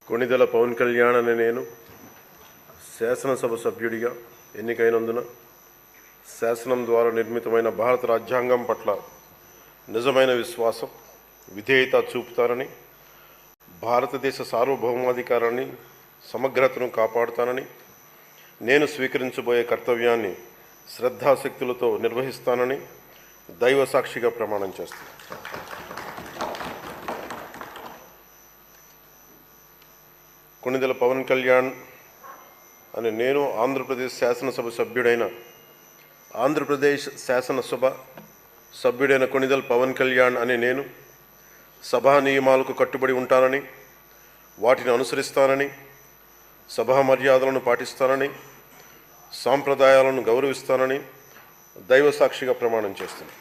కొణిదెల పవన్ కళ్యాణ్ అనే నేను శాసనసభ సభ్యుడిగా ఎన్నికైనందున శాసనం ద్వారా నిర్మితమైన భారత రాజ్యాంగం పట్ల నిజమైన విశ్వాసం, విధేయత చూపుతానని, భారతదేశ సార్వభౌమాధికారాన్ని, సమగ్రతను కాపాడుతానని, నేను స్వీకరించబోయే కర్తవ్యాన్ని శ్రద్ధాశక్తులతో నిర్వహిస్తానని దైవ సాక్షిగా ప్రమాణం చేస్తాను. కొణిదెల పవన్ కళ్యాణ్ అని నేను ఆంధ్రప్రదేశ్ శాసనసభ సభ్యుడైన కొణిదెల పవన్ కళ్యాణ్ అని నేను సభా నియమాలకు కట్టుబడి ఉంటానని, వాటిని అనుసరిస్తానని, సభా మర్యాదలను పాటిస్తానని, సాంప్రదాయాలను గౌరవిస్తానని దైవ సాక్షిగా ప్రమాణం చేస్తున్నాను.